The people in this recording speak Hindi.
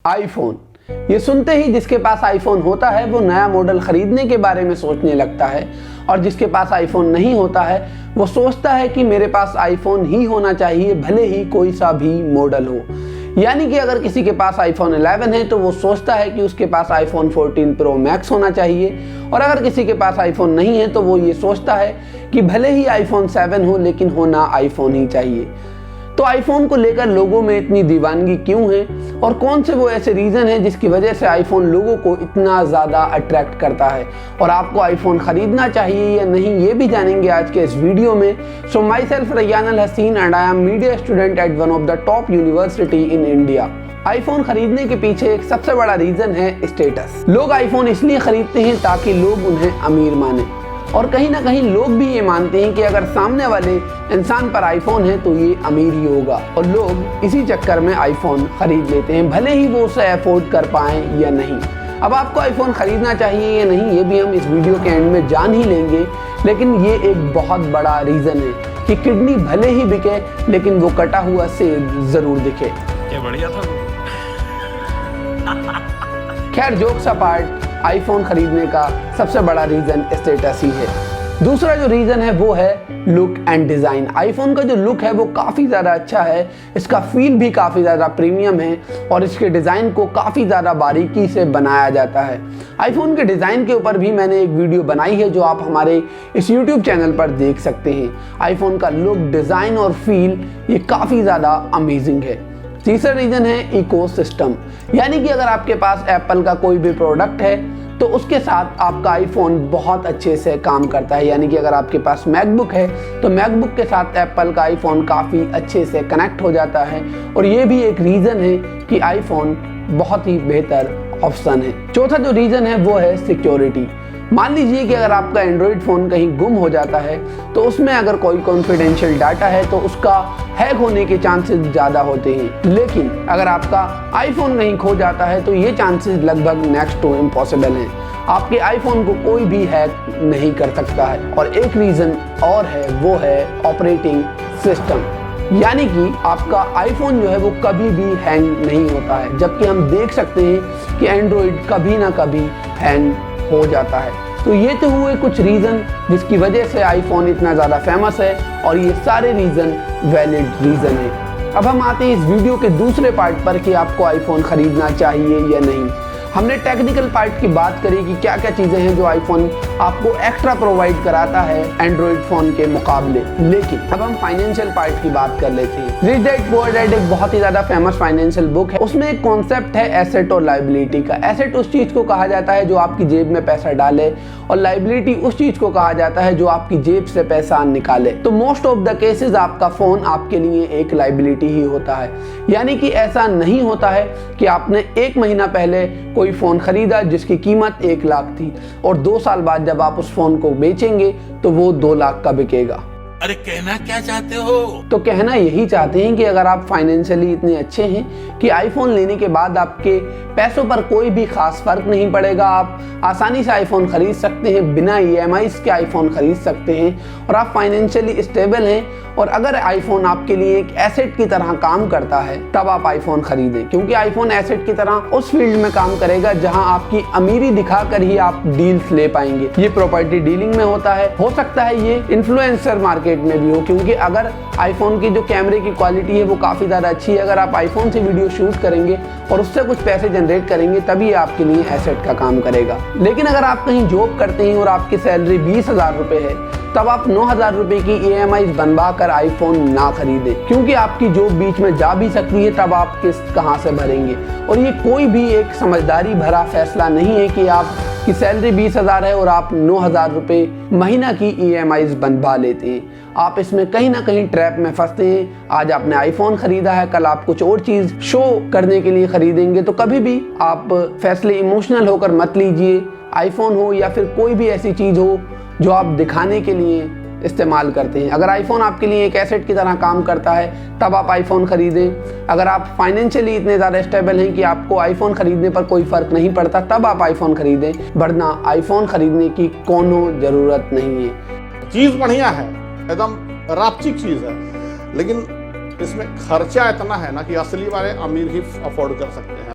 आईफोन। ये सुनते ही जिसके पास आईफोन होता है वो नया मॉडल खरीदने के बारे में सोचने लगता है, और जिसके पास आईफोन नहीं होता है वो सोचता है कि मेरे पास आईफोन ही होना चाहिए, भले ही कोई सा भी मॉडल हो। यानी कि अगर किसी के पास आईफोन 11 है तो वो सोचता है कि उसके पास आईफोन 14 प्रो मैक्स होना चाहिए, और अगर किसी के पास आईफोन नहीं है तो वो ये सोचता है कि भले ही आईफोन 7 हो लेकिन होना आईफोन ही चाहिए। तो आईफोन को लेकर लोगों में इतनी दीवानगी क्यों है, और कौन से वो ऐसे रीज़न हैं जिसकी वजह से आईफोन लोगों को इतना ज़्यादा अट्रैक्ट करता है, और आपको आईफोन ख़रीदना चाहिए या नहीं ये भी जानेंगे आज के इस वीडियो में। सो माई सेल्फ रैयान अल हसीन and I am media student at one of the top university in India. IPhone खरीदने के पीछे एक सबसे बड़ा रीज़न है स्टेटस। लोग आईफोन इसलिए खरीदते हैं ताकि लोग उन्हें अमीर माने, और कहीं ना कहीं लोग भी ये मानते हैं कि अगर सामने वाले इंसान पर आईफोन है तो ये अमीर ही होगा, और लोग इसी चक्कर में आईफोन खरीद लेते हैं, भले ही वो उसे अफोर्ड कर पाएं या नहीं। अब आपको आईफोन खरीदना चाहिए या नहीं ये भी हम इस वीडियो के एंड में जान ही लेंगे, लेकिन ये एक बहुत बड़ा रीज़न है कि किडनी भले ही बिके लेकिन वो कटा हुआ सेब जरूर दिखे। क्या बढ़िया था। खैर जोक्स अपार्ट, आईफोन खरीदने का सबसे बड़ा रीज़न स्टेटस ही है। दूसरा जो रीज़न है वो है लुक एंड डिज़ाइन। आईफोन का जो लुक है वो काफ़ी ज़्यादा अच्छा है, इसका फील भी काफ़ी ज़्यादा प्रीमियम है, और इसके डिज़ाइन को काफ़ी ज़्यादा बारीकी से बनाया जाता है। आईफोन के डिज़ाइन के ऊपर भी मैंने एक वीडियो बनाई है जो आप हमारे इस यूट्यूब चैनल पर देख सकते हैं। आईफोन का लुक, डिज़ाइन और फील ये काफ़ी ज़्यादा अमेजिंग है। तीसरा रीज़न है इकोसिस्टम, यानी कि अगर आपके पास एप्पल का कोई भी प्रोडक्ट है तो उसके साथ आपका आईफोन बहुत अच्छे से काम करता है। यानी कि अगर आपके पास मैकबुक है तो मैकबुक के साथ एप्पल का आईफोन काफ़ी अच्छे से कनेक्ट हो जाता है, और ये भी एक रीज़न है कि आईफोन बहुत ही बेहतर ऑप्शन है। चौथा जो रीज़न है वो है सिक्योरिटी। मान लीजिए कि अगर आपका एंड्रॉयड फ़ोन कहीं गुम हो जाता है तो उसमें अगर कोई कॉन्फिडेंशियल डाटा है तो उसका हैक होने के चांसेस ज़्यादा होते हैं, लेकिन अगर आपका आईफोन कहीं खो जाता है तो ये चांसेस लगभग नेक्स्ट टू इम्पॉसिबल हैं। आपके आईफोन को कोई भी हैक नहीं कर सकता है। और एक रीज़न और है वो है ऑपरेटिंग सिस्टम, यानी कि आपका आईफोन जो है वो कभी भी हैंग नहीं होता है, जबकि हम देख सकते हैं कि एंड्रॉयड कभी ना कभी हैंग हो जाता है। तो ये तो हुए कुछ रीज़न जिसकी वजह से आईफोन इतना ज़्यादा फेमस है, और ये सारे रीज़न वैलिड रीज़न है। अब हम आते हैं इस वीडियो के दूसरे पार्ट पर कि आपको आईफोन ख़रीदना चाहिए या नहीं। हमने टेक्निकल पार्ट की बात करी कि क्या क्या चीज़ें हैं जो आईफोन आपको एक्स्ट्रा प्रोवाइड कराता है एंड्रॉयड फ़ोन के मुकाबले, लेकिन अब हम फाइनेंशियल पार्ट की बात कर लेते हैं। रिच डैड पुअर डैड एक बहुत ही ज़्यादा फेमस फाइनेंशियल बुक है। उसमें एक कॉन्सेप्ट है एसेट और लाइबिलिटी का। एसेट उस चीज़ को कहा जाता है जो आपकी जेब में पैसा डाले, और लाइबिलिटी उस चीज़ को कहा जाता है जो आपकी जेब से पैसा निकाले। तो मोस्ट ऑफ द केसेस आपका फ़ोन आपके लिए एक लाइबिलिटी ही होता है, यानी कि ऐसा नहीं होता है कि आपने 1 महीना पहले कोई फ़ोन ख़रीदा जिसकी कीमत 1 लाख थी, और 2 साल बाद जब आप उस फ़ोन को बेचेंगे तो वो 2 लाख का बिकेगा। अरे कहना क्या चाहते हो? तो कहना यही चाहते हैं कि अगर आप फाइनेंशियली इतने अच्छे हैं कि आईफोन लेने के बाद आपके पैसों पर कोई भी खास फर्क नहीं पड़ेगा, आप आसानी से आईफोन खरीद सकते हैं, बिना ईएमआईज़ के आईफोन खरीद सकते हैं, और आप फाइनेंशियली स्टेबल हैं, और अगर आईफोन आपके लिए एक एसेट की तरह काम करता है तब आप आईफोन खरीदें, क्योंकि आईफोन एसेट की तरह उस फील्ड में काम करेगा जहां आपकी अमीरी दिखाकर ही आप डील्स ले पाएंगे। ये प्रॉपर्टी डीलिंग में होता है, हो सकता है ये इन्फ्लुएंसर मार्केट में भी हो, क्योंकि अगर आईफोन की जो कैमरे की क्वालिटी है वो काफ़ी ज़्यादा अच्छी है, अगर आप आईफोन से वीडियो शूट करेंगे और उससे कुछ पैसे जनरेट करेंगे तभी आपके लिए एसेट का काम करेगा। लेकिन अगर आप कहीं जॉब करते हैं और आपकी सैलरी 20,000 रुपये है तब आप 9,000 रुपये की ईएमआई बनवा कर आईफोन ना खरीदें, क्योंकि आपकी जॉब बीच में जा भी सकती है, तब आप किस्त कहाँ से भरेंगे। और ये कोई भी एक समझदारी भरा फैसला नहीं है कि आपकी सैलरी 20,000 है और आप 9,000 रुपये महीना की ईएमआईज़ बनवा लेते हैं। आप इसमें कहीं ना कहीं ट्रैप में फंसते हैं। आज आपने आईफोन खरीदा है, कल आप कुछ और चीज़ शो करने के लिए खरीदेंगे, तो कभी भी आप फैसले इमोशनल होकर मत लीजिए। आईफोन हो या फिर कोई भी ऐसी चीज़ हो जो आप दिखाने के लिए इस्तेमाल करते हैं। अगर आईफोन आपके लिए एक एसेट की तरह काम करता है तब आप आईफोन खरीदें। अगर आप फाइनेंशियली इतने ज़्यादा स्टेबल हैं कि आपको आईफोन खरीदने पर कोई फ़र्क नहीं पड़ता तब आप आईफोन खरीदें, वरना आईफोन खरीदने की कोनो ज़रूरत नहीं है। चीज़ बढ़िया है, एकदम रापचिक चीज़ है, लेकिन इसमें खर्चा इतना है ना कि असली वाले अमीर ही अफोर्ड कर सकते हैं।